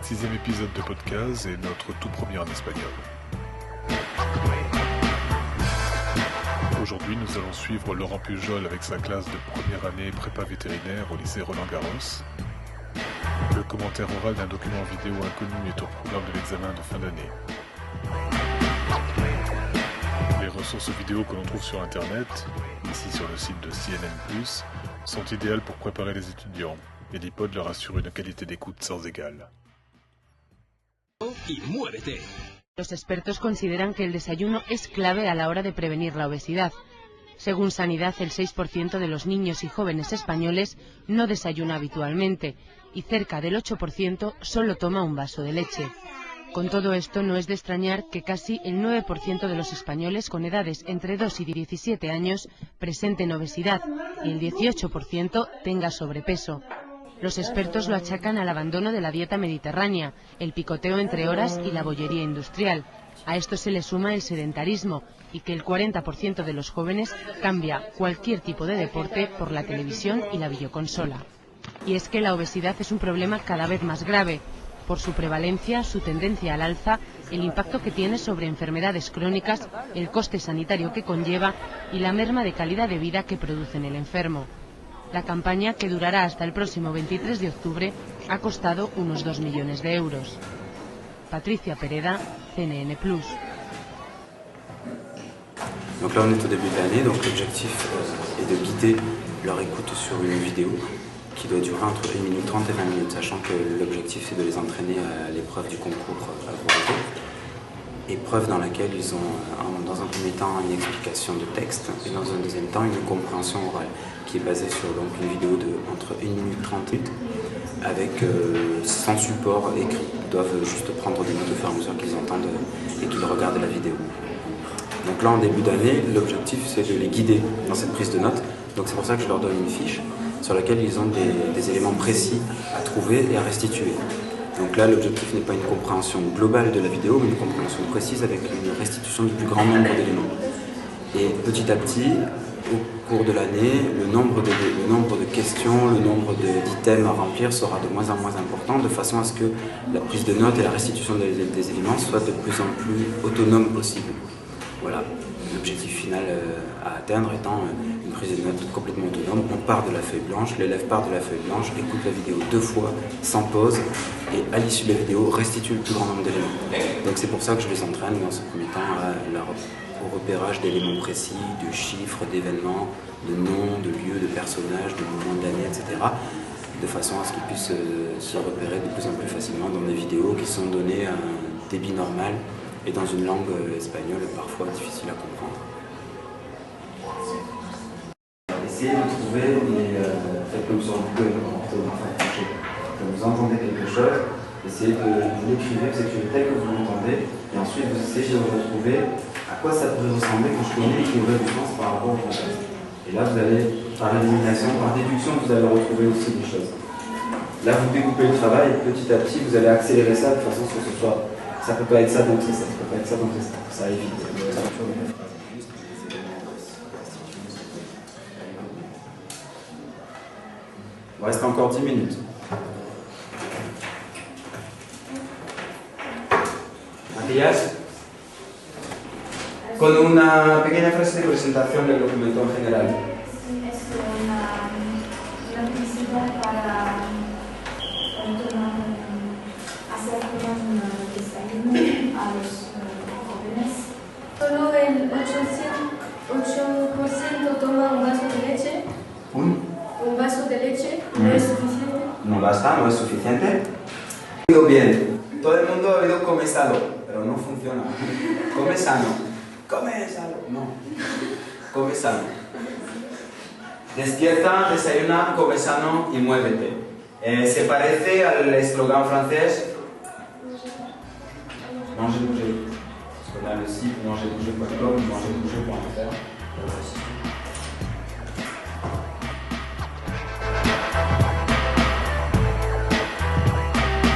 6e épisode de podcast et notre tout premier en espagnol. Aujourd'hui, nous allons suivre Laurent Pujol avec sa classe de première année prépa vétérinaire au lycée Roland-Garros. Le commentaire oral d'un document vidéo inconnu est au programme de l'examen de fin d'année. Les ressources vidéo que l'on trouve sur Internet, ici sur le site de CNN+, sont idéales pour préparer les étudiants, et l'iPod leur assure une qualité d'écoute sans égale. Los expertos consideran que el desayuno es clave a la hora de prevenir la obesidad. Según Sanidad, el 6% de los niños y jóvenes españoles no desayuna habitualmente y cerca del 8% solo toma un vaso de leche. Con todo esto, no es de extrañar que casi el 9% de los españoles con edades entre 2 y 17 años presenten obesidad y el 18% tenga sobrepeso. Los expertos lo achacan al abandono de la dieta mediterránea, el picoteo entre horas y la bollería industrial. A esto se le suma el sedentarismo y que el 40% de los jóvenes cambia cualquier tipo de deporte por la televisión y la videoconsola. Y es que la obesidad es un problema cada vez más grave, por su prevalencia, su tendencia al alza, el impacto que tiene sobre enfermedades crónicas, el coste sanitario que conlleva y la merma de calidad de vida que produce en el enfermo. La campaña, que durará hasta el próximo 23 de octubre, ha costado unos 2 millones de euros. Patricia Pereda, CNN+. Donc là on est au début de l'année, donc l'objectif est de guider leur écoute sur une vidéo qui doit durer entre 1 minute 30 et 20 minutes, sachant que l'objectif c'est de les entraîner à l'épreuve du concours agrovéto. Épreuve dans laquelle ils ont dans un premier temps une explication de texte et dans un deuxième temps une compréhension orale qui est basée sur donc, une vidéo de entre 1 minute 30 avec sans support écrit. Ils doivent juste prendre des notes au fur et à mesure qu'ils entendent et qu'ils regardent la vidéo. Donc là en début d'année, l'objectif c'est de les guider dans cette prise de notes. Donc c'est pour ça que je leur donne une fiche sur laquelle ils ont des éléments précis à trouver et à restituer. Donc là, l'objectif n'est pas une compréhension globale de la vidéo, mais une compréhension précise avec une restitution du plus grand nombre d'éléments. Et petit à petit, au cours de l'année, le nombre de questions, le nombre d'items à remplir sera de moins en moins important, de façon à ce que la prise de notes et la restitution des éléments soient de plus en plus autonomes possible. Voilà, l'objectif final à atteindre étant une prise de notes complètement autonome. On part de la feuille blanche, l'élève part de la feuille blanche, écoute la vidéo 2 fois, sans pause, et à l'issue de la vidéo, restitue le plus grand nombre d'éléments. Donc c'est pour ça que je les entraîne dans ce premier temps au repérage d'éléments précis, de chiffres, d'événements, de noms, de lieux, de personnages, de moments de l'année, etc. De façon à ce qu'ils puissent se repérer de plus en plus facilement dans des vidéos qui sont données à un débit normal et dans une langue espagnole parfois difficile à comprendre. Essayez de trouver, faites comme sur Google, quand vous entendez quelque chose, essayez de l'écrire, vous écrivez tel que vous l'entendez, et ensuite vous essayez de retrouver à quoi ça pourrait ressembler que je connais et qui aurait du sens par rapport au contexte. Et là vous allez, par élimination, par déduction, vous allez retrouver aussi des choses. Là vous découpez le travail et petit à petit vous allez accélérer ça de façon à ce que ce soit. Ça peut pas être ça, donc c'est ça. Ça peut pas être ça, donc c'est ça. Ça évite. Il reste encore 10 minutes. Matías, con una pequeña frase de presentación del documento en general. Es una publicidad para hacer un desayuno a los jóvenes. Solo el 8% toma un vaso de leche. Un vaso de leche no es suficiente. No basta, no es suficiente. Digo bien, todo el mundo ha oído come sano, pero no funciona. Come sano. Come sano. No. Come sano. Despierta, desayuna, come sano y muévete. Se parece al eslogan francés Manger, bouger. Parce qu'on a le site mangerbouger.com, mangerbouger.fr.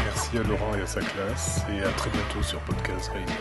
Merci à Laurent et à sa classe, et à très bientôt sur Podcast Réunion.